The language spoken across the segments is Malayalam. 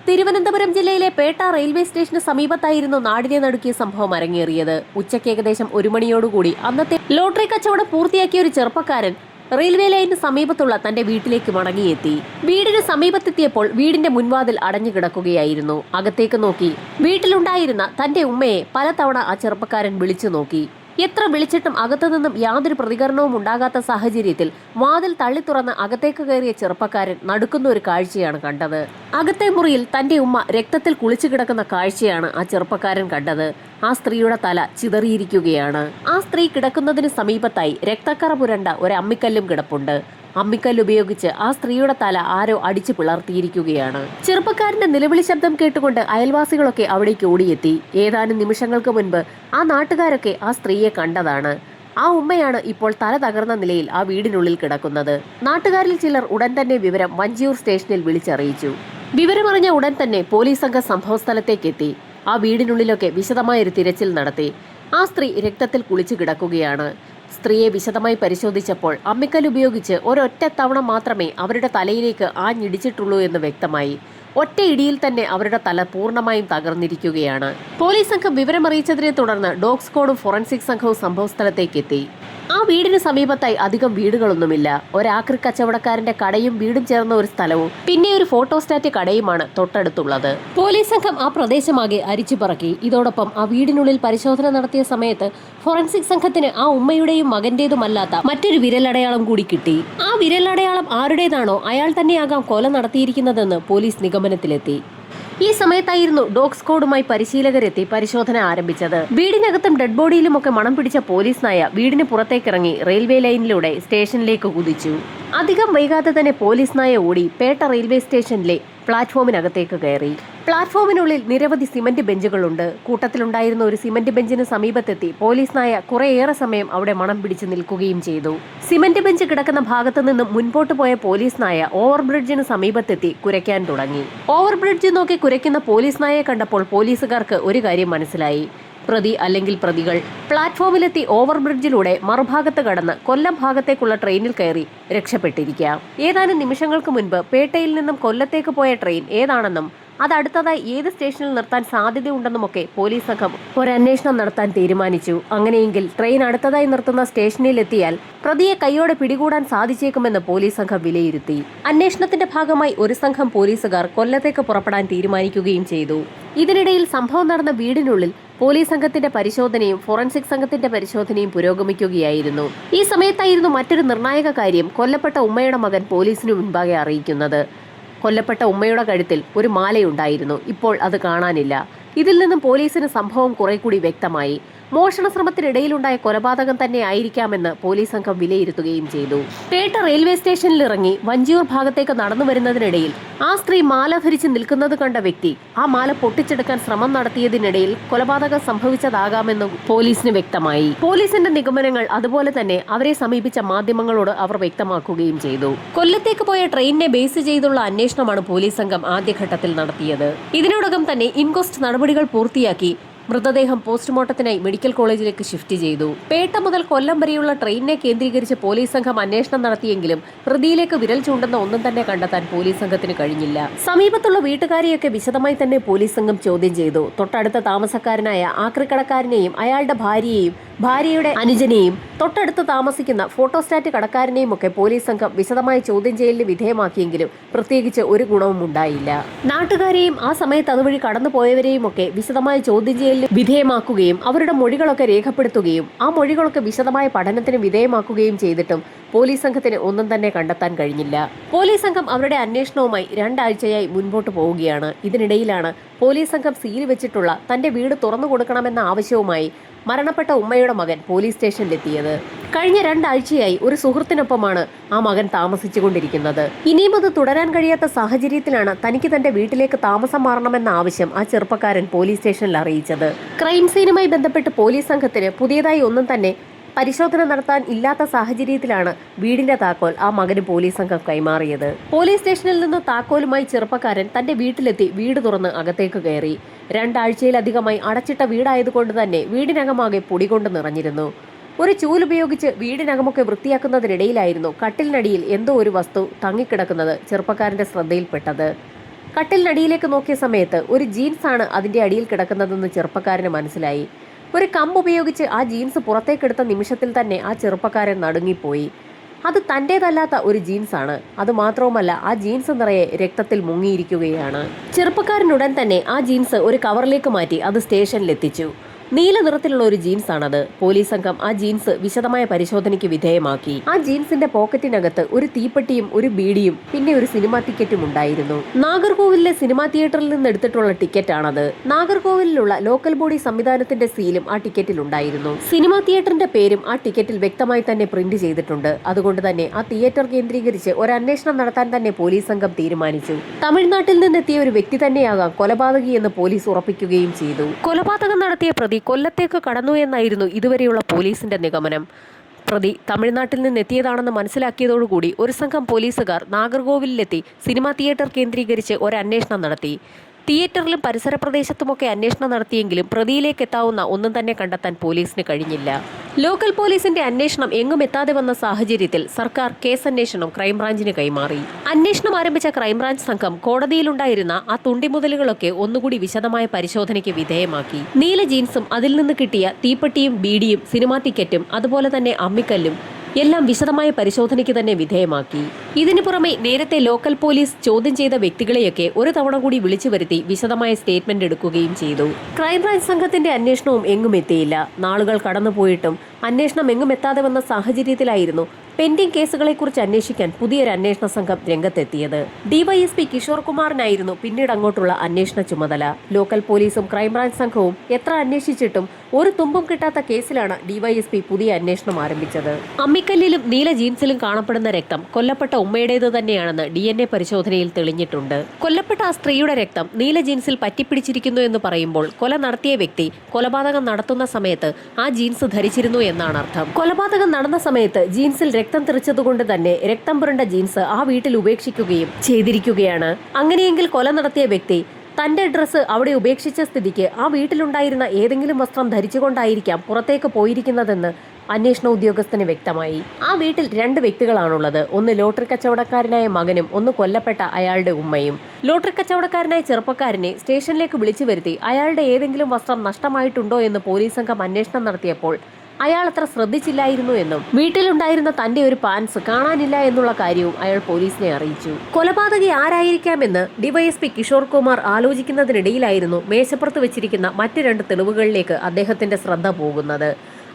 തിരുവനന്തപുരം ജില്ലയിലെ പേട്ട റെയിൽവേ സ്റ്റേഷന് സമീപത്തായിരുന്നു നാടിനെ നടുക്കിയ സംഭവം അരങ്ങേറിയത്. ഉച്ചയ്ക്ക് ഏകദേശം 1 മണിയോടുകൂടി അന്നത്തെ ലോട്ടറി കച്ചവടം പൂർത്തിയാക്കിയ ഒരു ചെറുപ്പക്കാരൻ റെയിൽവേ ലൈനിന് സമീപത്തുള്ള തന്റെ വീട്ടിലേക്ക് മടങ്ങിയെത്തി. വീടിന് സമീപത്തെത്തിയപ്പോൾ വീടിന്റെ മുൻവാതിൽ അടഞ്ഞു കിടക്കുകയായിരുന്നു. അകത്തേക്ക് നോക്കി വീട്ടിലുണ്ടായിരുന്ന തന്റെ ഉമ്മയെ പലതവണ ആ ചെറുപ്പക്കാരൻ വിളിച്ചു നോക്കി. എത്ര വിളിച്ചിട്ടും അകത്തുനിന്നും യാതൊരു പ്രതികരണവും ഉണ്ടാകാത്ത സാഹചര്യത്തിൽ വാതിൽ തള്ളി തുറന്ന് അകത്തേക്ക് കയറിയ ചെറുപ്പക്കാരൻ നടുക്കുന്ന ഒരു കാഴ്ചയാണ് കണ്ടത്. അകത്തെ മുറിയിൽ തന്റെ ഉമ്മ രക്തത്തിൽ കുളിച്ചു കിടക്കുന്ന കാഴ്ചയാണ് ആ ചെറുപ്പക്കാരൻ കണ്ടത്. ആ സ്ത്രീയുടെ തല ചിതറിയിരിക്കുകയാണ്. ആ സ്ത്രീ കിടക്കുന്നതിന് സമീപത്തായി രക്തക്കറ പുരണ്ട ഒരു അമ്മിക്കല്ലും കിടപ്പുണ്ട്. അമ്മിക്കല്ല് ഉപയോഗിച്ച് ആ സ്ത്രീയുടെ തല ആരോ അടിച്ചു പിളർത്തിയിരിക്കുകയാണ്. ചെറുപ്പക്കാരന്റെ നിലവിളി ശബ്ദം കേട്ടുകൊണ്ട് അയൽവാസികളൊക്കെ അവിടേക്ക് ഓടിയെത്തി. ഏതാനും നിമിഷങ്ങൾക്ക് മുൻപ് ആ നാട്ടുകാരൊക്കെ ആ സ്ത്രീയെ കണ്ടതാണ്. ആ ഉമ്മയാണ് ഇപ്പോൾ തല തകർന്ന നിലയിൽ ആ വീടിനുള്ളിൽ കിടക്കുന്നത്. നാട്ടുകാരിൽ ചിലർ ഉടൻ തന്നെ വിവരം വഞ്ചിയൂർ സ്റ്റേഷനിൽ വിളിച്ചറിയിച്ചു. വിവരമറിഞ്ഞ ഉടൻ തന്നെ പോലീസ് സംഘം സംഭവസ്ഥലത്തേക്കെത്തി. ആ വീടിനുള്ളിലൊക്കെ വിശദമായൊരു തിരച്ചിൽ നടത്തി. ആ സ്ത്രീ രക്തത്തിൽ കുളിച്ചു കിടക്കുകയാണ്. സ്ത്രീയെ വിശദമായി പരിശോധിച്ചപ്പോൾ അമ്മിക്കല്ല് ഉപയോഗിച്ച് ഒരൊറ്റ തവണ മാത്രമേ അവരുടെ തലയിലേക്ക് ആഞ്ഞിടിച്ചിട്ടുള്ളൂ എന്ന് വ്യക്തമായി. ഒറ്റ ഇടിയിൽ തന്നെ അവരുടെ തല പൂർണ്ണമായും തകർന്നിരിക്കുകയാണ്. പോലീസ് സംഘം വിവരമറിയിച്ചതിനെ തുടർന്ന് ഡോഗ് സ്ക്വാഡും ഫോറൻസിക് സംഘവും സംഭവസ്ഥലത്തേക്കെത്തി. ആ വീടിന് സമീപത്തായി അധികം വീടുകളൊന്നുമില്ല. ഒരാക്രി കച്ചവടക്കാരന്റെ കടയും വീടും ചേർന്ന ഒരു സ്ഥലവും പിന്നെ ഒരു ഫോട്ടോസ്റ്റാറ്റ് കടയുമാണ് തൊട്ടടുത്തുള്ളത്. പോലീസ് സംഘം ആ പ്രദേശമാകെ അരിച്ചുപറക്കി. ഇതോടൊപ്പം ആ വീടിനുള്ളിൽ പരിശോധന നടത്തിയ സമയത്ത് ഫോറൻസിക് സംഘത്തിന് ആ ഉമ്മയുടെയും മകന്റേതുമല്ലാത്ത മറ്റൊരു വിരലടയാളം കൂടി കിട്ടി. ആ വിരലടയാളം ആരുടേതാണോ അയാൾ തന്നെയാകാം കൊല നടത്തിയിരിക്കുന്നതെന്ന് പോലീസ് നിഗമനത്തിലെത്തി. ഈ സമയത്തായിരുന്നു ഡോഗ് സ്ക്വാഡുമായി പരിശീലകരെത്തി പരിശോധന ആരംഭിച്ചത്. വീടിനകത്തും ഡെഡ് ബോഡിയിലുമൊക്കെ മണം പിടിച്ച പോലീസ് നായ വീടിന് പുറത്തേക്കിറങ്ങി റെയിൽവേ ലൈനിലൂടെ സ്റ്റേഷനിലേക്ക് കുതിച്ചു. അധികം വൈകാതെ തന്നെ പോലീസ് നായ ഓടി പേട്ട റെയിൽവേ സ്റ്റേഷനിലെ പ്ലാറ്റ്ഫോമിനകത്തേക്ക് കയറി. പ്ലാറ്റ്ഫോമിനുള്ളിൽ നിരവധി സിമന്റ് ബെഞ്ചുകളുണ്ട്. കൂട്ടത്തിലുണ്ടായിരുന്ന ഒരു സിമന്റ് ബെഞ്ചിന് സമീപത്തെത്തി പോലീസ് നായ കുറേയേറെ സമയം അവിടെ മണം പിടിച്ച് നിൽക്കുകയും ചെയ്തു. സിമന്റ് ബെഞ്ച് കിടക്കുന്ന ഭാഗത്തു നിന്നും മുൻപോട്ട് പോയ പോലീസ് നായ ഓവർബ്രിഡ്ജിന് സമീപത്തെത്തി കുരയ്ക്കാൻ തുടങ്ങി. ഓവർബ്രിഡ്ജ് നോക്കി കുരയ്ക്കുന്ന പോലീസ് നായയെ കണ്ടപ്പോൾ പോലീസുകാർക്ക് ഒരു കാര്യം മനസ്സിലായി. പ്രതി അല്ലെങ്കിൽ പ്രതികൾ പ്ലാറ്റ്ഫോമിലെത്തി ഓവർബ്രിഡ്ജിലൂടെ മറുഭാഗത്ത് കടന്ന് കൊല്ലം ഭാഗത്തേക്കുള്ള ട്രെയിനിൽ കയറി രക്ഷപ്പെട്ടിരിക്കാം. ഏതാനും നിമിഷങ്ങൾക്ക് മുൻപ് പേട്ടയിൽ നിന്നും കൊല്ലത്തേക്ക് പോയ ട്രെയിൻ ഏതാണെന്നും അത് അടുത്തതായി ഏത് സ്റ്റേഷനിൽ നിർത്താൻ സാധ്യതയുണ്ടെന്നുമൊക്കെ പോലീസ് സംഘം ഒരന്വേഷണം നടത്താൻ തീരുമാനിച്ചു. അങ്ങനെയെങ്കിൽ ട്രെയിൻ അടുത്തതായി നിർത്തുന്ന സ്റ്റേഷനിൽ എത്തിയാൽ പ്രതിയെ കൈയോടെ പിടികൂടാൻ സാധിച്ചേക്കുമെന്ന് പോലീസ് സംഘം വിലയിരുത്തി. അന്വേഷണത്തിന്റെ ഭാഗമായി ഒരു സംഘം പോലീസുകാർ കൊല്ലത്തേക്ക് പുറപ്പെടാൻ തീരുമാനിക്കുകയും ചെയ്തു. ഇതിനിടയിൽ സംഭവം നടന്ന വീടിനുള്ളിൽ പോലീസ് സംഘത്തിന്റെ പരിശോധനയും ഫോറൻസിക് സംഘത്തിന്റെ പരിശോധനയും പുരോഗമിക്കുകയായിരുന്നു. ഈ സമയത്തായിരുന്നു മറ്റൊരു നിർണായക കാര്യം കൊല്ലപ്പെട്ട ഉമ്മയുടെ മകൻ പോലീസിനു മുൻപാകെ അറിയിക്കുന്നത്. കൊല്ലപ്പെട്ട ഉമ്മയുടെ കഴുത്തിൽ ഒരു മാലയുണ്ടായിരുന്നു. ഇപ്പോൾ അത് കാണാനില്ല. ഇതിൽ നിന്നും പോലീസിന് സംഭവം കുറെ കൂടി വ്യക്തമായി. മോഷണ ശ്രമത്തിനിടയിലുണ്ടായ കൊലപാതകം തന്നെ ആയിരിക്കാമെന്ന് പോലീസ് സംഘം വിലയിരുത്തുകയും ചെയ്തു. പേട്ട റെയിൽവേ സ്റ്റേഷനിൽ ഇറങ്ങി വഞ്ചിയൂർ ഭാഗത്തേക്ക് നടന്നു വരുന്നതിനിടയിൽ ആ സ്ത്രീ മാല ധരിച്ച് നിൽക്കുന്നത് കണ്ട വ്യക്തി ആ മാല പൊട്ടിച്ചെടുക്കാൻ ശ്രമം നടത്തിയതിനിടയിൽ കൊലപാതകം സംഭവിച്ചതാകാമെന്ന് പോലീസിന് വ്യക്തമായി. പോലീസിന്റെ നിഗമനങ്ങൾ അതുപോലെ തന്നെ അവരെ സമീപിച്ച മാധ്യമങ്ങളോട് അവർ വ്യക്തമാക്കുകയും ചെയ്തു. കൊല്ലത്തേക്ക് പോയ ട്രെയിനിനെ ബേസ് ചെയ്തുള്ള അന്വേഷണമാണ് പോലീസ് സംഘം ആദ്യഘട്ടത്തിൽ നടത്തിയത്. ഇതിനോടകം തന്നെ ഇൻക്വസ്റ്റ് നടപടികൾ പൂർത്തിയാക്കി മൃതദേഹം പോസ്റ്റ്മോർട്ടത്തിനായി മെഡിക്കൽ കോളേജിലേക്ക് ഷിഫ്റ്റ് ചെയ്തു. പേട്ട മുതൽ കൊല്ലം വരെയുള്ള ട്രെയിനിനെ കേന്ദ്രീകരിച്ച് പോലീസ് സംഘം അന്വേഷണം നടത്തിയെങ്കിലും പ്രതിയിലേക്ക് വിരൽ ചൂണ്ടുന്ന ഒന്നും തന്നെ കണ്ടെത്താൻ പോലീസ് സംഘത്തിന് കഴിഞ്ഞില്ല. സമീപത്തുള്ള വീട്ടുകാരെയൊക്കെ വിശദമായി തന്നെ പോലീസ് സംഘം ചോദ്യം ചെയ്തു. തൊട്ടടുത്ത താമസക്കാരനായ ആക്രിക്കടക്കാരനെയും അയാളുടെ ഭാര്യയെയും ഭാര്യയുടെ അനുജനെയും തൊട്ടടുത്ത് താമസിക്കുന്ന ഫോട്ടോസ്റ്റാറ്റ് കടക്കാരനെയും ഒക്കെ പോലീസ് സംഘം വിശദമായ ചോദ്യം ചെയ്യലിന് വിധേയമാക്കിയെങ്കിലും പ്രത്യേകിച്ച് ഒരു ഗുണവും ഉണ്ടായില്ല. നാട്ടുകാരെയും ആ സമയത്ത് അതുവഴി കടന്നുപോയവരെയും ഒക്കെ വിശദമായ ചോദ്യം ചെയ്യലിന് വിധേയമാക്കുകയും അവരുടെ മൊഴികളൊക്കെ രേഖപ്പെടുത്തുകയും ആ മൊഴികളൊക്കെ വിശദമായ പഠനത്തിന് വിധേയമാക്കുകയും ചെയ്തിട്ടും പോലീസ് സംഘത്തിന് ഒന്നും തന്നെ കണ്ടെത്താൻ കഴിഞ്ഞില്ല. പോലീസ് സംഘം അവരുടെ അന്വേഷണവുമായി 2 ആഴ്ചയായി മുൻപോട്ട് പോവുകയാണ്. ഇതിനിടയിലാണ് പോലീസ് സംഘം സീൽ വെച്ചിട്ടുള്ള തന്റെ വീട് തുറന്നു കൊടുക്കണമെന്ന ആവശ്യവുമായി മരണപ്പെട്ട ഉമ്മയുടെ മകൻ പോലീസ് സ്റ്റേഷനിലെത്തിയത്. കഴിഞ്ഞ 2 ആഴ്ചയായി ഒരു സുഹൃത്തിനൊപ്പമാണ് ആ മകൻ താമസിച്ചുകൊണ്ടിരിക്കുന്നത്. ഇനിയും അത് തുടരാൻ കഴിയാത്ത സാഹചര്യത്തിലാണ് തനിക്ക് തന്റെ വീട്ടിലേക്ക് താമസം മാറണമെന്ന ആവശ്യം ആ ചെറുപ്പക്കാരൻ പോലീസ് സ്റ്റേഷനിൽ അറിയിച്ചത്. ക്രൈം സീനുമായി ബന്ധപ്പെട്ട് പോലീസ് സംഘത്തിന് പുതിയതായി ഒന്നും തന്നെ പരിശോധന നടത്താൻ ഇല്ലാത്ത സാഹചര്യത്തിലാണ് വീടിന്റെ താക്കോൽ ആ മകന് പോലീസ് സംഘം കൈമാറിയത്. പോലീസ് സ്റ്റേഷനിൽ നിന്ന് താക്കോലുമായി ചെറുപ്പക്കാരൻ തന്റെ വീട്ടിലെത്തി വീട് തുറന്ന് അകത്തേക്ക് കയറി. 2 ആഴ്ചയിലധികമായി അടച്ചിട്ട വീടായതുകൊണ്ട് തന്നെ വീടിനകമാകെ പൊടി കൊണ്ട് നിറഞ്ഞിരുന്നു. ഒരു ചൂലുപയോഗിച്ച് വീടിനകമൊക്കെ വൃത്തിയാക്കുന്നതിനിടയിലായിരുന്നു കട്ടിലിനടിയിൽ എന്തോ ഒരു വസ്തു തങ്ങിക്കിടക്കുന്നത് ചെറുപ്പക്കാരന്റെ ശ്രദ്ധയിൽപ്പെട്ടത്. കട്ടിലിനടിയിലേക്ക് നോക്കിയ സമയത്ത് ഒരു ജീൻസാണ് അതിന്റെ അടിയിൽ കിടക്കുന്നതെന്ന് ചെറുപ്പക്കാരന് മനസ്സിലായി. ഒരു കമ്പ് ഉപയോഗിച്ച് ആ ജീൻസ് പുറത്തേക്കെടുത്ത നിമിഷത്തിൽ തന്നെ ആ ചെറുപ്പക്കാരൻ നടുങ്ങിപ്പോയി. അത് തൻ്റേതല്ലാത്ത ഒരു ജീൻസാണ്. അതുമാത്രവുമല്ല, ആ ജീൻസ് നിറയെ രക്തത്തിൽ മുങ്ങിയിരിക്കുകയാണ്. ചെറുപ്പക്കാരൻ ഉടൻ തന്നെ ആ ജീൻസ് ഒരു കവറിലേക്ക് മാറ്റി അത് സ്റ്റേഷനിലെത്തിച്ചു. നീല നിറത്തിലുള്ള ഒരു ജീൻസ് ആണത്. പോലീസ് സംഘം ആ ജീൻസ് വിശദമായ പരിശോധനയ്ക്ക് വിധേയമാക്കി. ആ ജീൻസിന്റെ പോക്കറ്റിനകത്ത് ഒരു തീപ്പെട്ടിയും ഒരു ബീഡിയും പിന്നെ ഒരു സിനിമാ ടിക്കറ്റും ഉണ്ടായിരുന്നു. നാഗർകോവിലിലെ സിനിമാ തിയേറ്ററിൽ നിന്ന് എടുത്തിട്ടുള്ള ടിക്കറ്റാണത്. നാഗർകോവിലുള്ള ലോക്കൽ ബോഡി സംവിധാനത്തിന്റെ സീലും ആ ടിക്കറ്റിൽ ഉണ്ടായിരുന്നു. സിനിമാ തിയേറ്ററിന്റെ പേരും ആ ടിക്കറ്റിൽ വ്യക്തമായി തന്നെ പ്രിന്റ് ചെയ്തിട്ടുണ്ട്. അതുകൊണ്ട് തന്നെ ആ തിയേറ്റർ കേന്ദ്രീകരിച്ച് ഒരു അന്വേഷണം നടത്താൻ തന്നെ പോലീസ് സംഘം തീരുമാനിച്ചു. തമിഴ്നാട്ടിൽ നിന്നെത്തിയ ഒരു വ്യക്തി തന്നെയാകാം കൊലപാതകി എന്ന് പോലീസ് ഉറപ്പിക്കുകയും ചെയ്തു. കൊലപാതകം നടത്തിയ പ്രതി കൊല്ലത്തേക്ക് കടന്നു എന്നായിരുന്നു ഇതുവരെയുള്ള പോലീസിന്റെ നിഗമനം. പ്രതി തമിഴ്നാട്ടിൽ നിന്നെത്തിയതാണെന്ന് മനസ്സിലാക്കിയതോടുകൂടി ഒരു സംഘം പോലീസുകാർ നാഗർകോവിലിലെത്തി സിനിമാ തിയേറ്റർ കേന്ദ്രീകരിച്ച് ഒരു അന്വേഷണം നടത്തി. തിയേറ്ററിലും പരിസര പ്രദേശത്തുമൊക്കെ അന്വേഷണം നടത്തിയെങ്കിലും പ്രതിയിലേക്ക് എത്താവുന്ന ഒന്നും തന്നെ കണ്ടെത്താൻ പോലീസിന് കഴിഞ്ഞില്ല. ലോക്കൽ പോലീസിന്റെ അന്വേഷണം എങ്ങും എത്താതെ വന്ന സാഹചര്യത്തിൽ സർക്കാർ കേസന്വേഷണം ക്രൈംബ്രാഞ്ചിന് കൈമാറി. അന്വേഷണം ആരംഭിച്ച ക്രൈംബ്രാഞ്ച് സംഘം കോടതിയിലുണ്ടായിരുന്ന ആ തുണ്ടിമുതലുകളൊക്കെ ഒന്നുകൂടി വിശദമായ പരിശോധനയ്ക്ക് വിധേയമാക്കി. നീല ജീൻസും അതിൽ നിന്ന് കിട്ടിയ തീപ്പെട്ടിയും ബീഡിയും സിനിമാ ടിക്കറ്റും അതുപോലെ തന്നെ അമ്മിക്കല്ലും എല്ലാം വിശദമായ പരിശോധനയ്ക്ക് തന്നെ വിധേയമാക്കി. ഇതിനു പുറമെ നേരത്തെ ലോക്കൽ പോലീസ് ചോദ്യം ചെയ്ത വ്യക്തികളെയൊക്കെ ഒരു തവണ കൂടി വിളിച്ചു വരുത്തി വിശദമായ സ്റ്റേറ്റ്മെന്റ് എടുക്കുകയും ചെയ്തു. ക്രൈംബ്രാഞ്ച് സംഘത്തിന്റെ അന്വേഷണവും എങ്ങും എത്തിയില്ല. നാളുകൾ കടന്നുപോയിട്ടും അന്വേഷണം എങ്ങും എത്താതെ വന്ന സാഹചര്യത്തിലായിരുന്നു പെൻഡിംഗ് കേസുകളെക്കുറിച്ച് അന്വേഷിക്കാൻ പുതിയൊരു അന്വേഷണ സംഘം രംഗത്തെത്തിയത്. ഡിവൈഎസ്പി കിഷോർ കുമാറിനായിരുന്നു പിന്നീട് അങ്ങോട്ടുള്ള അന്വേഷണ ചുമതല. ലോക്കൽ പോലീസും ക്രൈംബ്രാഞ്ച് സംഘവും എത്ര അന്വേഷിച്ചിട്ടും ഒരു തുമ്പും കിട്ടാത്ത കേസിലാണ് ഡിവൈഎസ്പി പുതിയ അന്വേഷണം ആരംഭിച്ചത്. അമ്മിക്കല്ലിലും നീല ജീൻസിലും കാണപ്പെടുന്ന രക്തം കൊല്ലപ്പെട്ട ഉമ്മയുടേത് തന്നെയാണെന്ന് DNA പരിശോധനയിൽ തെളിഞ്ഞിട്ടുണ്ട്. കൊല്ലപ്പെട്ട ആ സ്ത്രീയുടെ രക്തം നീല ജീൻസിൽ പറ്റിപ്പിടിച്ചിരിക്കുന്നു എന്ന് പറയുമ്പോൾ കൊല നടത്തിയ വ്യക്തി കൊലപാതകം നടത്തുന്ന സമയത്ത് ആ ജീൻസ് ധരിച്ചിരുന്നു എന്നാണ് അർത്ഥം. കൊലപാതകം നടന്ന സമയത്ത് ജീൻസിൽ രക്തം തെറിച്ചതുകൊണ്ട് തന്നെ രക്തം പുരണ്ട ജീൻസ് ആ വീട്ടിൽ ഉപേക്ഷിക്കുകയും ചെയ്തിരിക്കുകയാണ്. അങ്ങനെയെങ്കിൽ കൊല നടത്തിയ വ്യക്തി തന്റെ ഡ്രസ്സ് അവിടെ ഉപേക്ഷിച്ച സ്ഥിതിക്ക് ആ വീട്ടിലുണ്ടായിരുന്ന ഏതെങ്കിലും വസ്ത്രം ധരിച്ചുകൊണ്ടായിരിക്കാം പുറത്തേക്ക് പോയിരിക്കുന്നതെന്ന് അന്വേഷണ ഉദ്യോഗസ്ഥന് വ്യക്തമായി. ആ വീട്ടിൽ 2 വ്യക്തികളാണുള്ളത്. ഒന്ന് ലോട്ടറി കച്ചവടക്കാരനായ മകനും ഒന്ന് കൊല്ലപ്പെട്ട അയാളുടെ ഉമ്മയും. ലോട്ടറി കച്ചവടക്കാരനായ ചെറുപ്പക്കാരനെ സ്റ്റേഷനിലേക്ക് വിളിച്ചു വരുത്തി അയാളുടെ ഏതെങ്കിലും വസ്ത്രം നഷ്ടമായിട്ടുണ്ടോ എന്ന് പോലീസ് സംഘം അന്വേഷണം നടത്തിയപ്പോൾ അയാൾ അത്ര ശ്രദ്ധിച്ചില്ലായിരുന്നു എന്നും വീട്ടിലുണ്ടായിരുന്ന തന്റെ ഒരു പാൻസ് കാണാനില്ല എന്നുള്ള കാര്യവും അയാൾ പോലീസിനെ അറിയിച്ചു. കൊലപാതകി ആരായിരിക്കാമെന്ന് ഡിവൈഎസ്പി കിഷോർ കുമാർ ആലോചിക്കുന്നതിനിടയിലായിരുന്നു മേശപ്പുറത്ത് വെച്ചിരിക്കുന്ന മറ്റ് 2 തെളിവുകളിലേക്ക് അദ്ദേഹത്തിന്റെ ശ്രദ്ധ പോകുന്നത്.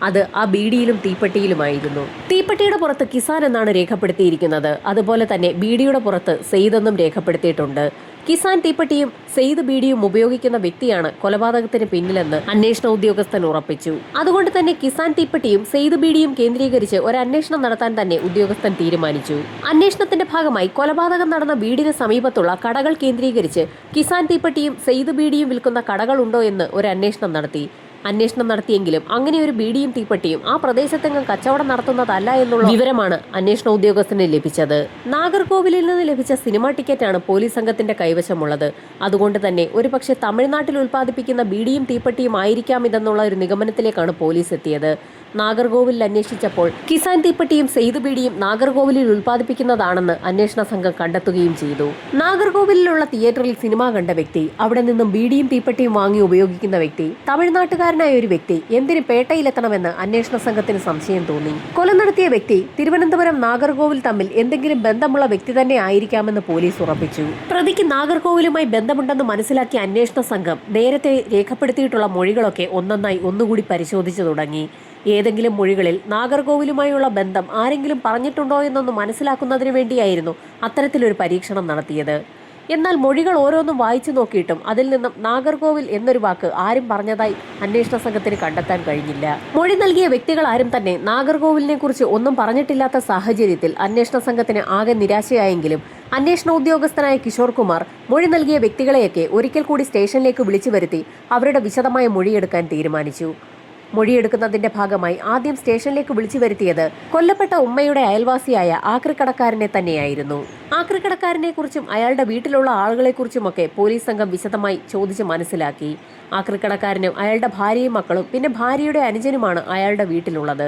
അത് ആ ബീഡിയിലും തീപ്പെട്ടിയിലുമായിരുന്നു. തീപ്പെട്ടിയുടെ പുറത്ത് കിസാൻ എന്നാണ് രേഖപ്പെടുത്തിയിരിക്കുന്നത്. അതുപോലെ തന്നെ ബീഡിയുടെ പുറത്ത് സെയ്ദ് എന്നും രേഖപ്പെടുത്തിയിട്ടുണ്ട്. കിസാൻ തീപ്പെട്ടിയും സെയ്ദ് ബീഡിയും ഉപയോഗിക്കുന്ന വ്യക്തിയാണ് കൊലപാതകത്തിന് പിന്നിലെന്ന് അന്വേഷണ ഉദ്യോഗസ്ഥൻ ഉറപ്പിച്ചു. അതുകൊണ്ട് തന്നെ കിസാൻ തീപ്പെട്ടിയും സെയ്ദ് ബീഡിയും കേന്ദ്രീകരിച്ച് ഒരു അന്വേഷണം നടത്താൻ തന്നെ ഉദ്യോഗസ്ഥൻ തീരുമാനിച്ചു. അന്വേഷണത്തിന്റെ ഭാഗമായി കൊലപാതകം നടന്ന വീടിന് സമീപത്തുള്ള കടകൾ കേന്ദ്രീകരിച്ച് കിസാൻ തീപ്പെട്ടിയും സെയ്ദ് ബീഡിയും വിൽക്കുന്ന കടകളുണ്ടോ എന്ന് ഒരു അന്വേഷണം നടത്തി. അന്വേഷണം നടത്തിയെങ്കിലും അങ്ങനെ ഒരു ബീഡിയും തീപ്പെട്ടിയും ആ പ്രദേശത്തെങ്ങും കച്ചവടം നടത്തുന്നതല്ല എന്നുള്ള വിവരമാണ് അന്വേഷണ ഉദ്യോഗസ്ഥന് ലഭിച്ചത്. നാഗർകോവിലിൽ നിന്ന് ലഭിച്ച സിനിമാ ടിക്കറ്റാണ് പോലീസ് സംഘത്തിന്റെ കൈവശമുള്ളത്. അതുകൊണ്ട് തന്നെ ഒരുപക്ഷെ തമിഴ്നാട്ടിൽ ഉൽപ്പാദിപ്പിക്കുന്ന ബീഡിയും തീപ്പെട്ടിയും ആയിരിക്കാം ഇതെന്നുള്ള ഒരു നിഗമനത്തിലേക്കാണ് പോലീസ് എത്തിയത്. നാഗർകോവിലിൽ അന്വേഷിച്ചപ്പോൾ കിസാൻ തീപ്പെട്ടിയും സെയ്ദ് ബീഡിയും നാഗർകോവിലിൽ ഉൽപ്പാദിപ്പിക്കുന്നതാണെന്ന് അന്വേഷണ സംഘം കണ്ടെത്തുകയും ചെയ്തു. നാഗർകോവിലുള്ള തിയേറ്ററിൽ സിനിമ കണ്ട വ്യക്തി, അവിടെ നിന്നും ബീഡിയും തീപ്പെട്ടിയും വാങ്ങി ഉപയോഗിക്കുന്ന വ്യക്തി, തമിഴ്നാട്ടുകാരനായ ഒരു വ്യക്തി എന്തിന് പേട്ടയിലെത്തണമെന്ന് അന്വേഷണ സംഘത്തിന് സംശയം തോന്നി. കൊല നടത്തിയ വ്യക്തി തിരുവനന്തപുരം നാഗർകോവിൽ തമ്മിൽ എന്തെങ്കിലും ബന്ധമുള്ള വ്യക്തി തന്നെ ആയിരിക്കാമെന്ന് പോലീസ് ഉറപ്പിച്ചു. പ്രതിക്ക് നാഗർകോവിലുമായി ബന്ധമുണ്ടെന്ന് മനസ്സിലാക്കിയ അന്വേഷണ സംഘം നേരത്തെ രേഖപ്പെടുത്തിയിട്ടുള്ള മൊഴികളൊക്കെ ഒന്നുകൂടി പരിശോധിച്ചു തുടങ്ങി. ഏതെങ്കിലും മൊഴികളിൽ നാഗർകോവിലുമായുള്ള ബന്ധം ആരെങ്കിലും പറഞ്ഞിട്ടുണ്ടോ എന്നൊന്ന് മനസ്സിലാക്കുന്നതിന് വേണ്ടിയായിരുന്നു അത്തരത്തിലൊരു പരീക്ഷണം നടത്തിയത്. എന്നാൽ മൊഴികൾ ഓരോന്നും വായിച്ചു നോക്കിയിട്ടും അതിൽ നിന്നും നാഗർകോവിൽ എന്നൊരു വാക്ക് ആരും പറഞ്ഞതായി അന്വേഷണ സംഘത്തിന് കണ്ടെത്താൻ കഴിഞ്ഞില്ല. മൊഴി നൽകിയ വ്യക്തികൾ ആരും തന്നെ നാഗർകോവിലിനെ കുറിച്ച് ഒന്നും പറഞ്ഞിട്ടില്ലാത്ത സാഹചര്യത്തിൽ അന്വേഷണ സംഘത്തിന് ആകെ നിരാശയായെങ്കിലും അന്വേഷണ ഉദ്യോഗസ്ഥനായ കിഷോർ കുമാർ മൊഴി നൽകിയ വ്യക്തികളെയൊക്കെ ഒരിക്കൽ കൂടി സ്റ്റേഷനിലേക്ക് വിളിച്ചു വരുത്തി അവരുടെ വിശദമായ മൊഴിയെടുക്കാൻ തീരുമാനിച്ചു. മൊഴിയെടുക്കുന്നതിന്റെ ഭാഗമായി ആദ്യം സ്റ്റേഷനിലേക്ക് വിളിച്ചു വരുത്തിയത് കൊല്ലപ്പെട്ട ഉമ്മയുടെ അയൽവാസിയായ ആക്രിക്കടക്കാരനെ തന്നെയായിരുന്നു. ആക്രിക്കടക്കാരനെ കുറിച്ചും അയാളുടെ വീട്ടിലുള്ള ആളുകളെക്കുറിച്ചുമൊക്കെ പോലീസ് സംഘം വിശദമായി ചോദിച്ച് മനസ്സിലാക്കി. ആക്രിക്കടക്കാരനും അയാളുടെ ഭാര്യയും മക്കളും പിന്നെ ഭാര്യയുടെ അനുജനുമാണ് അയാളുടെ വീട്ടിലുള്ളത്.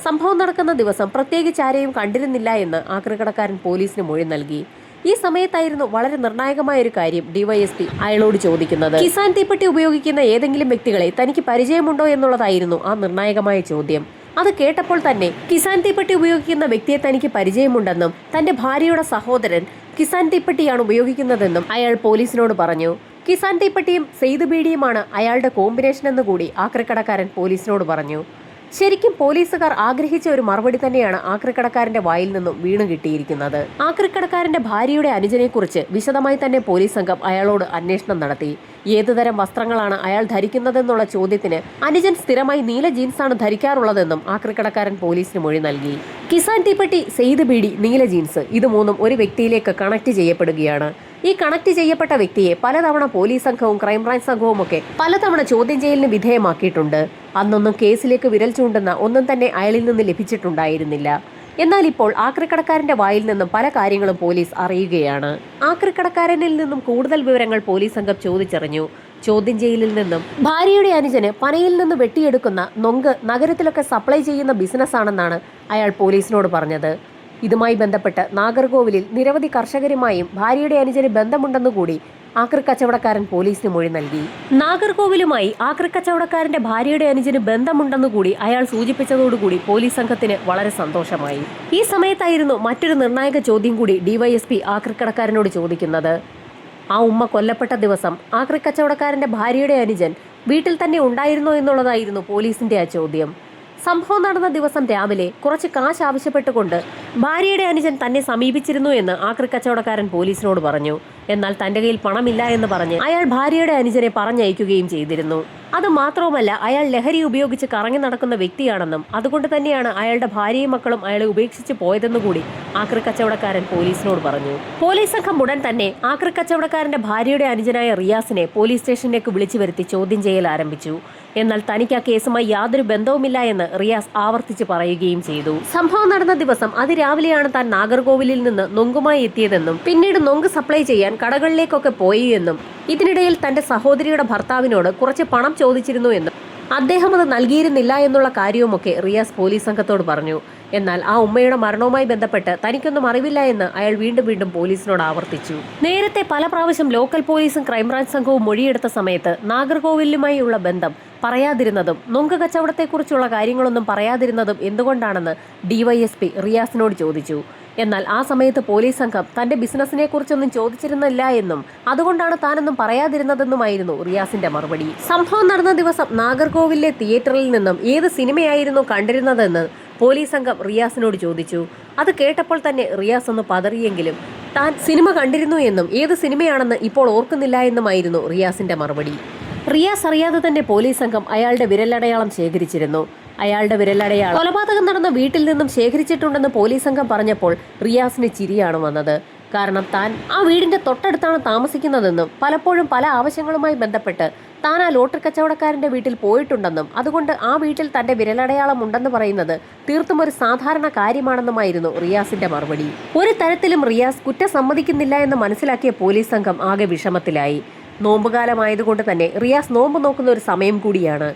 സംഭവം നടക്കുന്ന ദിവസം പ്രത്യേകിച്ച് ആരെയും കണ്ടിരുന്നില്ല എന്ന് ആക്രിക്കടക്കാരൻ പോലീസിന് മൊഴി നൽകി. ഈ സമയത്തായിരുന്നു വളരെ നിർണായകമായ ഒരു കാര്യം ഡിവൈഎസ്പി അയാളോട് ചോദിക്കുന്നത്. കിസാൻ തീപ്പെട്ടി ഉപയോഗിക്കുന്ന ഏതെങ്കിലും വ്യക്തികളെ തനിക്ക് പരിചയമുണ്ടോ എന്നുള്ളതായിരുന്നു ആ നിർണായകമായ ചോദ്യം. അത് കേട്ടപ്പോൾ തന്നെ കിസാൻ തീപ്പെട്ടി ഉപയോഗിക്കുന്ന വ്യക്തിയെ തനിക്ക് പരിചയമുണ്ടെന്നും തന്റെ ഭാര്യയുടെ സഹോദരൻ കിസാൻ തീപ്പെട്ടിയാണ് ഉപയോഗിക്കുന്നതെന്നും അയാൾ പോലീസിനോട് പറഞ്ഞു. കിസാൻ തീപ്പെട്ടിയും സെയ്ദ് ബീഡിയുമാണ് അയാളുടെ കോമ്പിനേഷൻ എന്ന് കൂടി ആക്രിക്കടക്കാരൻ പോലീസിനോട് പറഞ്ഞു. ശരിക്കും പോലീസുകാർ ആഗ്രഹിച്ച ഒരു മറുപടി തന്നെയാണ് ആക്രിക്കടക്കാരന്റെ വായിൽ നിന്നും വീണു കിട്ടിയിരിക്കുന്നത്. ആക്രിക്കടക്കാരന്റെ ഭാര്യയുടെ അനുജനെക്കുറിച്ച് വിശദമായി തന്നെ പോലീസ് സംഘം അയാളോട് അന്വേഷണം നടത്തി. ഏതുതരം വസ്ത്രങ്ങളാണ് അയാൾ ധരിക്കുന്നതെന്നുള്ള ചോദ്യത്തിന് അനുജൻ സ്ഥിരമായി നീല ജീൻസാണ് ധരിക്കാറുള്ളതെന്നും ആക്രിക്കടക്കാരൻ പോലീസിന് മൊഴി നൽകി. കിസാൻ തീപ്പെട്ടി, സെയ്ദ് ബീഡി, നീല ജീൻസ് ഇത് മൂന്നും ഒരു വ്യക്തിയിലേക്ക് കണക്ട് ചെയ്യപ്പെടുകയാണ്. ഈ കണക്ട് ചെയ്യപ്പെട്ട വ്യക്തിയെ പലതവണ പോലീസ് സംഘവും ക്രൈംബ്രാഞ്ച് സംഘവും ഒക്കെ പലതവണ ചോദ്യം ചെയ്യലിന് വിധേയമാക്കിയിട്ടുണ്ട്. അന്നൊന്നും കേസിലേക്ക് വിരൽ ചൂണ്ടുന്ന ഒന്നും തന്നെ അയാളിൽ നിന്ന് ലഭിച്ചിട്ടുണ്ടായിരുന്നില്ല. എന്നാൽ ഇപ്പോൾ ആക്രിക്കടക്കാരന്റെ വായിൽ നിന്നും പല കാര്യങ്ങളും പോലീസ് അറിയുകയാണ്. ആക്രിക്കടക്കാരനിൽ നിന്നും കൂടുതൽ വിവരങ്ങൾ പോലീസ് സംഘം ചോദിച്ചറിഞ്ഞു. ചോദ്യം ചെയ്യലിൽ നിന്നും ഭാര്യയുടെ അനുജന് പനയിൽ നിന്ന് വെട്ടിയെടുക്കുന്ന നൊങ്ക് നഗരത്തിലൊക്കെ സപ്ലൈ ചെയ്യുന്ന ബിസിനസ്സാണെന്നാണ് അയാൾ പോലീസിനോട് പറഞ്ഞത്. ഇതുമായി ബന്ധപ്പെട്ട് നാഗർകോവിലിൽ നിരവധി കർഷകരുമായും ഭാര്യയുടെ അനുജന് ബന്ധമുണ്ടെന്നുകൂടി ആക്രിക്കച്ചവടക്കാരൻ പോലീസിന് മൊഴി നൽകി. നാഗർകോവിലുമായി ആക്രിക്കച്ചവടക്കാരന്റെ ഭാര്യയുടെ അനുജന് ബന്ധമുണ്ടെന്നുകൂടി അയാൾ സൂചിപ്പിച്ചതോടുകൂടി പോലീസ് സംഘത്തിന് വളരെ സന്തോഷമായി. ഈ സമയത്തായിരുന്നു മറ്റൊരു നിർണായക ചോദ്യം കൂടി ഡിവൈഎസ്പി ആക്രിക്കടക്കാരനോട് ചോദിക്കുന്നത്. ആ ഉമ്മ കൊല്ലപ്പെട്ട ദിവസം ആക്രിക്കച്ചവടക്കാരന്റെ ഭാര്യയുടെ അനുജൻ വീട്ടിൽ തന്നെ ഉണ്ടായിരുന്നോ എന്നുള്ളതായിരുന്നു പോലീസിന്റെ ആ ചോദ്യം. സംഭവം നടന്ന ദിവസം രാവിലെ കുറച്ച് കാശ് ആവശ്യപ്പെട്ടുകൊണ്ട് ഭാര്യയുടെ അനുജൻ തന്നെ സമീപിച്ചിരുന്നു എന്ന് ആക്രിക്കച്ചവടക്കാരൻ പോലീസിനോട് പറഞ്ഞു. എന്നാൽ തന്റെ കയ്യിൽ പണമില്ല എന്ന് പറഞ്ഞ് അയാൾ ഭാര്യയുടെ അനുജനെ പറഞ്ഞയക്കുകയും ചെയ്തിരുന്നു. അത് മാത്രവുമല്ല, അയാൾ ലഹരി ഉപയോഗിച്ച് കറങ്ങി നടക്കുന്ന വ്യക്തിയാണെന്നും അതുകൊണ്ട് തന്നെയാണ് അയാളുടെ ഭാര്യയും മക്കളും അയാളെ ഉപേക്ഷിച്ച് പോയതെന്നുകൂടി ആക്രിക്കച്ചവടക്കാരൻ പോലീസിനോട് പറഞ്ഞു. പോലീസ് സംഘം ഉടൻ തന്നെ ആക്രിക്കച്ചവടക്കാരന്റെ ഭാര്യയുടെ അനുജനായ റിയാസിനെ പോലീസ് സ്റ്റേഷനിലേക്ക് വിളിച്ചു വരുത്തി ചോദ്യം ചെയ്യൽ ആരംഭിച്ചു. എന്നാൽ തനിക്ക് ആ കേസുമായി യാതൊരു ബന്ധവുമില്ല എന്ന് റിയാസ് ആവർത്തിച്ച് പറയുകയും ചെയ്തു. സംഭവം നടന്ന ദിവസം അതിരാവിലെയാണ് താൻ നാഗർകോവിലിൽ നിന്ന് നൊങ്കുമായി എത്തിയതെന്നും പിന്നീട് നൊങ്ക് സപ്ലൈ ചെയ്യാൻ കടകളിലേക്കൊക്കെ പോയി എന്നും ഇതിനിടയിൽ തന്റെ സഹോദരിയുടെ ഭർത്താവിനോട് കുറച്ച് പണം ചോദിച്ചിരുന്നു എന്നും അദ്ദേഹം അത് നൽകിയിരുന്നില്ല എന്നുള്ള കാര്യവുമൊക്കെ റിയാസ് പോലീസ് സംഘത്തോട് പറഞ്ഞു. എന്നാൽ ആ ഉമ്മയുടെ മരണവുമായി ബന്ധപ്പെട്ട് തനിക്കൊന്നും അറിവില്ല എന്ന് അയാൾ വീണ്ടും പോലീസിനോട് ആവർത്തിച്ചു. നേരത്തെ പല പ്രാവശ്യം ലോക്കൽ പോലീസും ക്രൈംബ്രാഞ്ച് സംഘവും മൊഴിയെടുത്ത സമയത്ത് നാഗർകോവിലുമായുള്ള ബന്ധം പറയാതിരുന്നതും നൊങ്ക് കച്ചവടത്തെക്കുറിച്ചുള്ള കാര്യങ്ങളൊന്നും പറയാതിരുന്നതും എന്തുകൊണ്ടാണെന്ന് ഡിവൈഎസ്പി റിയാസിനോട് ചോദിച്ചു. എന്നാൽ ആ സമയത്ത് പോലീസ് സംഘം തന്റെ ബിസിനസിനെ കുറിച്ചൊന്നും ചോദിച്ചിരുന്നില്ല എന്നും അതുകൊണ്ടാണ് താനൊന്നും പറയാതിരുന്നതെന്നുമായിരുന്നു റിയാസിന്റെ മറുപടി. സംഭവം നടന്ന ദിവസം നാഗർകോവിലിലെ തിയേറ്ററിൽ നിന്നും ഏത് സിനിമയായിരുന്നു കണ്ടിരുന്നതെന്ന് പോലീസ് സംഘം റിയാസിനോട് ചോദിച്ചു. അത് കേട്ടപ്പോൾ തന്നെ റിയാസ് ഒന്ന് പതറിയെങ്കിലും താൻ സിനിമ കണ്ടിരുന്നു എന്നും ഏത് സിനിമയാണെന്ന് ഇപ്പോൾ ഓർക്കുന്നില്ല എന്നുമായിരുന്നു റിയാസിന്റെ മറുപടി. റിയാസ് അറിയാതെ തന്നെ പോലീസ് സംഘം അയാളുടെ വിരലടയാളം ശേഖരിച്ചിരുന്നു. അയാളുടെ വിരലടയാളം കൊലപാതകം നടന്ന വീട്ടിൽ നിന്നും ശേഖരിച്ചിട്ടുണ്ടെന്ന് പോലീസ് സംഘം പറഞ്ഞപ്പോൾ റിയാസിന് ചിരിയാണ് വന്നത്. കാരണം താൻ ആ വീടിന്റെ തൊട്ടടുത്താണ് താമസിക്കുന്നതെന്നും പലപ്പോഴും പല ആവശ്യങ്ങളുമായി ബന്ധപ്പെട്ട് താൻ ആ ലോട്ടറി കച്ചവടക്കാരന്റെ വീട്ടിൽ പോയിട്ടുണ്ടെന്നും അതുകൊണ്ട് ആ വീട്ടിൽ തന്റെ വിരലടയാളം ഉണ്ടെന്ന് പറയുന്നത് തീർത്തും ഒരു സാധാരണ കാര്യമാണെന്നുമായിരുന്നു റിയാസിന്റെ മറുപടി. ഒരു തരത്തിലും റിയാസ് കുറ്റം സമ്മതിക്കുന്നില്ല എന്ന് മനസ്സിലാക്കിയ പോലീസ് സംഘം ആകെ വിഷമത്തിലായി. നോമ്പുകാലമായതുകൊണ്ട് തന്നെ റിയാസ് നോമ്പ് നോക്കുന്ന ഒരു സമയം കൂടിയാണ്.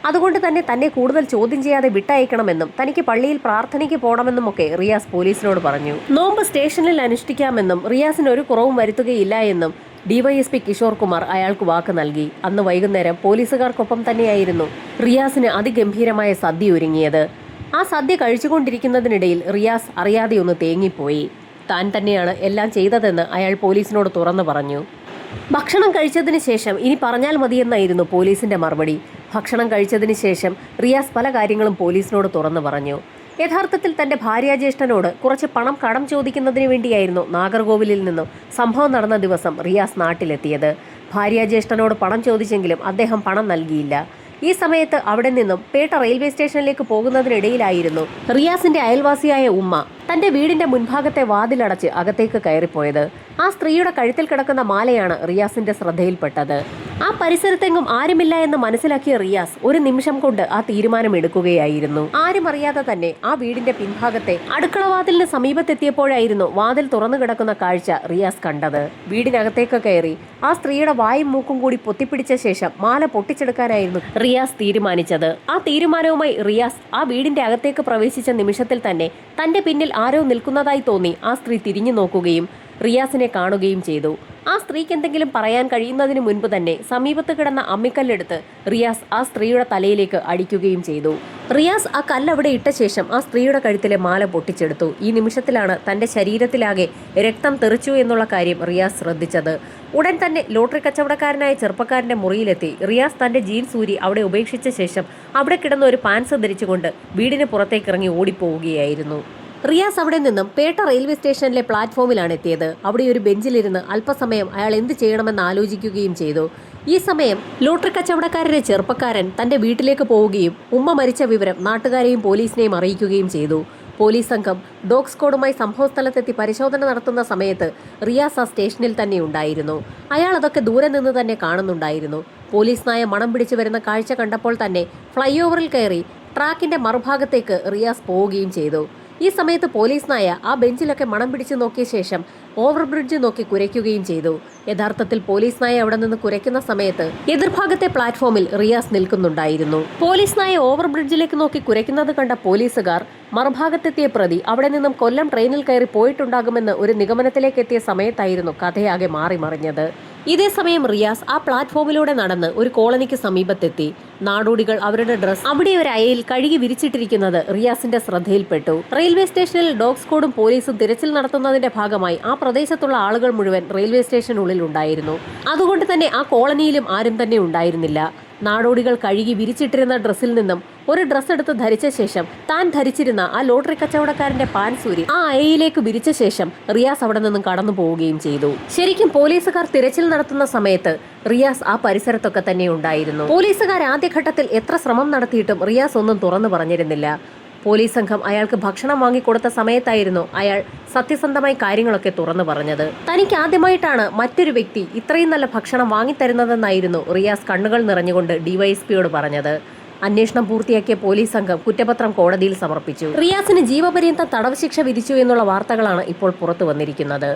അതുകൊണ്ട് തന്നെ കൂടുതൽ ചോദ്യം ചെയ്യാതെ വിട്ടയക്കണമെന്നും തനിക്ക് പള്ളിയിൽ പ്രാർത്ഥനയ്ക്ക് പോകണമെന്നുമൊക്കെ റിയാസ് പോലീസിനോട് പറഞ്ഞു. നോമ്പ് സ്റ്റേഷനിൽ അനുഷ്ഠിക്കാമെന്നും റിയാസിന് ഒരു കുറവും വരുത്തുകയില്ല എന്നും ഡിവൈഎസ്പി കിഷോർ കുമാർ അയാൾക്ക് വാക്ക് നൽകി. അന്ന് വൈകുന്നേരം പോലീസുകാർക്കൊപ്പം തന്നെയായിരുന്നു റിയാസിന് അതിഗംഭീരമായ സദ്യ ഒരുങ്ങിയത്. ആ സദ്യ കഴിച്ചുകൊണ്ടിരിക്കുന്നതിനിടയിൽ റിയാസ് അറിയാതെ ഒന്ന് തേങ്ങിപ്പോയി. താൻ തന്നെയാണ് എല്ലാം ചെയ്തതെന്ന് അയാൾ പോലീസിനോട് തുറന്നു പറഞ്ഞു. ഭക്ഷണം കഴിച്ചതിന് ശേഷം ഇനി പറഞ്ഞാൽ മതിയെന്നായിരുന്നു പോലീസിന്റെ മറുപടി. ഭക്ഷണം കഴിച്ചതിന് ശേഷം റിയാസ് പല കാര്യങ്ങളും പോലീസിനോട് തുറന്നു പറഞ്ഞു. യഥാർത്ഥത്തിൽ തന്റെ ഭാര്യാജ്യേഷ്ഠനോട് കുറച്ച് പണം കടം ചോദിക്കുന്നതിന് വേണ്ടിയായിരുന്നു നാഗർകോവിലിൽ നിന്നും സംഭവം നടന്ന ദിവസം റിയാസ് നാട്ടിലെത്തിയത്. ഭാര്യാജ്യേഷ്ഠനോട് പണം ചോദിച്ചെങ്കിലും അദ്ദേഹം പണം നൽകിയില്ല. ഈ സമയത്ത് അവിടെ നിന്നും പേട്ട റെയിൽവേ സ്റ്റേഷനിലേക്ക് പോകുന്നതിനിടയിലായിരുന്നു റിയാസിന്റെ അയൽവാസിയായ ഉമ്മ തന്റെ വീടിന്റെ മുൻഭാഗത്തെ വാതിലടച്ച് അകത്തേക്ക് കയറിപ്പോയത്. ആ സ്ത്രീയുടെ കഴുത്തിൽ കിടക്കുന്ന മാലയാണ് റിയാസിന്റെ ശ്രദ്ധയിൽപ്പെട്ടത്. ആ പരിസരത്തെങ്ങും ആരുമില്ല എന്ന് മനസ്സിലാക്കിയ റിയാസ് ഒരു നിമിഷം കൊണ്ട് ആ തീരുമാനം എടുക്കുകയായിരുന്നു. ആരും അറിയാതെ തന്നെ ആ വീടിന്റെ പിൻഭാഗത്തെ അടുക്കളവാതിലിന് സമീപത്തെത്തിയപ്പോഴായിരുന്നു വാതിൽ തുറന്നു കിടക്കുന്ന കാഴ്ച റിയാസ് കണ്ടത്. വീടിനകത്തേക്ക് കയറി ആ സ്ത്രീയുടെ വായും മൂക്കും കൂടി പൊത്തിപ്പിടിച്ച ശേഷം മാല പൊട്ടിച്ചെടുക്കാനായിരുന്നു റിയാസ് തീരുമാനിച്ചത്. ആ തീരുമാനവുമായി റിയാസ് ആ വീടിന്റെ അകത്തേക്ക് പ്രവേശിച്ച നിമിഷത്തിൽ തന്നെ തന്റെ പിന്നിൽ ആരോ നിൽക്കുന്നതായി തോന്നി ആ സ്ത്രീ തിരിഞ്ഞു നോക്കുകയും റിയാസിനെ കാണുകയും ചെയ്തു. ആ സ്ത്രീക്ക് എന്തെങ്കിലും പറയാൻ കഴിയുന്നതിന് മുൻപ് തന്നെ സമീപത്ത് കിടന്ന അമ്മിക്കല്ലെടുത്ത് റിയാസ് ആ സ്ത്രീയുടെ തലയിലേക്ക് അടിക്കുകയും ചെയ്തു. റിയാസ് ആ കല്ലവിടെ ഇട്ട ശേഷം ആ സ്ത്രീയുടെ കഴുത്തിലെ മാല പൊട്ടിച്ചെടുത്തു. ഈ നിമിഷത്തിലാണ് തന്റെ ശരീരത്തിലാകെ രക്തം തെറിച്ചു എന്നുള്ള കാര്യം റിയാസ് ശ്രദ്ധിച്ചത്. ഉടൻ തന്നെ ലോട്ടറി കച്ചവടക്കാരനായ ചെറുപ്പക്കാരന്റെ മുറിയിലെത്തി റിയാസ് തന്റെ ജീൻസ് ഊരി അവിടെ ഉപേക്ഷിച്ച ശേഷം അവിടെ കിടന്ന ഒരു പാൻസ് ധരിച്ചുകൊണ്ട് വീടിന് പുറത്തേക്ക് ഇറങ്ങി ഓടിപ്പോവുകയായിരുന്നു. റിയാസ് അവിടെ നിന്നും പേട്ട റെയിൽവേ സ്റ്റേഷനിലെ പ്ലാറ്റ്ഫോമിലാണ് എത്തിയത്. അവിടെ ഒരു ബെഞ്ചിലിരുന്ന് അല്പസമയം അയാൾ എന്ത് ചെയ്യണമെന്ന് ആലോചിക്കുകയും ചെയ്തു. ഈ സമയം ലോട്ടറി കച്ചവടക്കാരന്റെ ചെറുപ്പക്കാരൻ തന്റെ വീട്ടിലേക്ക് പോവുകയും ഉമ്മ മരിച്ച വിവരം നാട്ടുകാരെയും പോലീസിനെയും അറിയിക്കുകയും ചെയ്തു. പോലീസ് സംഘം ഡോഗ് സ്ക്വാഡുമായി സംഭവസ്ഥലത്തെത്തി പരിശോധന നടത്തുന്ന സമയത്ത് റിയാസ് ആ സ്റ്റേഷനിൽ തന്നെ ഉണ്ടായിരുന്നു. അയാൾ അതൊക്കെ ദൂരെ നിന്ന് തന്നെ കാണുന്നുണ്ടായിരുന്നു. പോലീസ് നായ മണം പിടിച്ചു വരുന്ന കാഴ്ച കണ്ടപ്പോൾ തന്നെ ഫ്ലൈ ഓവറിൽ കയറി ട്രാക്കിന്റെ മറുഭാഗത്തേക്ക് റിയാസ് പോവുകയും ചെയ്തു. ഈ സമയത്ത് പോലീസ് നായ ആ ബെഞ്ചിലൊക്കെ മണം പിടിച്ചു നോക്കിയ ശേഷം ഓവർബ്രിഡ്ജ് നോക്കി കുരയ്ക്കുകയും ചെയ്തു. യഥാർത്ഥത്തിൽ പോലീസ് നായ അവിടെ നിന്ന് കുരയ്ക്കുന്ന സമയത്ത് എതിർഭാഗത്തെ പ്ലാറ്റ്ഫോമിൽ റിയാസ് നിൽക്കുന്നുണ്ടായിരുന്നു. പോലീസ് നായ ഓവർബ്രിഡ്ജിലേക്ക് നോക്കി കുരയ്ക്കുന്നത് കണ്ട പോലീസുകാർ മറുഭാഗത്തെത്തിയ പ്രതി അവിടെ നിന്നും കൊല്ലം ട്രെയിനിൽ കയറി പോയിട്ടുണ്ടാകുമെന്ന് ഒരു നിഗമനത്തിലേക്ക് എത്തിയ സമയത്തായിരുന്നു കഥയാകെ മാറിമറിഞ്ഞത്. ഇതേ സമയം റിയാസ് ആ പ്ലാറ്റ്ഫോമിലൂടെ നടന്ന് ഒരു കോളനിക്ക് സമീപത്തെത്തി. നാടോടികൾ അവരുടെ ഡ്രസ് അവിടെ ഒരു അയയിൽ കഴുകി വിരിച്ചിട്ടിരിക്കുന്നത് റിയാസിന്റെ ശ്രദ്ധയിൽപ്പെട്ടു. റെയിൽവേ സ്റ്റേഷനിൽ ഡോഗ് സ്ക്വാഡും പോലീസും തിരച്ചിൽ നടത്തുന്നതിന്റെ ഭാഗമായി ആ പ്രദേശത്തുള്ള ആളുകൾ മുഴുവൻ റെയിൽവേ സ്റ്റേഷനുള്ളിൽ ഉണ്ടായിരുന്നു. അതുകൊണ്ട് തന്നെ ആ കോളനിയിലും ആരും തന്നെ ഉണ്ടായിരുന്നില്ല. നാടോടികൾ കഴുകി വിരിച്ചിട്ടിരുന്ന ഡ്രസ്സിൽ നിന്നും ഒരു ഡ്രസ്സ് എടുത്ത് ധരിച്ച ശേഷം താൻ ധരിച്ചിരുന്ന ആ ലോട്ടറി കച്ചവടക്കാരന്റെ പാൻസൂരി ആ അയയിലേക്ക് വിരിച്ച ശേഷം റിയാസ് അവിടെ നിന്നും കടന്നു പോവുകയും ചെയ്തു. ശരിക്കും പോലീസുകാർ തിരച്ചിൽ നടത്തുന്ന സമയത്ത് റിയാസ് ആ പരിസരത്തൊക്കെ തന്നെ ഉണ്ടായിരുന്നു. പോലീസുകാർ ആദ്യഘട്ടത്തിൽ എത്ര ശ്രമം നടത്തിയിട്ടും റിയാസ് ഒന്നും തുറന്നു പറഞ്ഞിരുന്നില്ല. പോലീസ് സംഘം അയാൾക്ക് ഭക്ഷണം വാങ്ങിക്കൊടുത്ത സമയത്തായിരുന്നു അയാൾ സത്യസന്ധമായി കാര്യങ്ങളൊക്കെ തുറന്നു പറഞ്ഞത്. തനിക്ക് ആദ്യമായിട്ടാണ് മറ്റൊരു വ്യക്തി ഇത്രയും നല്ല ഭക്ഷണം വാങ്ങിത്തരുന്നതെന്നായിരുന്നു റിയാസ് കണ്ണുകൾ നിറഞ്ഞുകൊണ്ട് ഡിവൈഎസ്പിയോട് പറഞ്ഞത്. അന്വേഷണം പൂർത്തിയാക്കിയ പോലീസ് സംഘം കുറ്റപത്രം കോടതിയിൽ സമർപ്പിച്ചു. റിയാസിന് ജീവപര്യന്തം തടവ് ശിക്ഷ വിധിച്ചു എന്നുള്ള വാർത്തകളാണ് ഇപ്പോൾ പുറത്തു വന്നിരിക്കുന്നത്.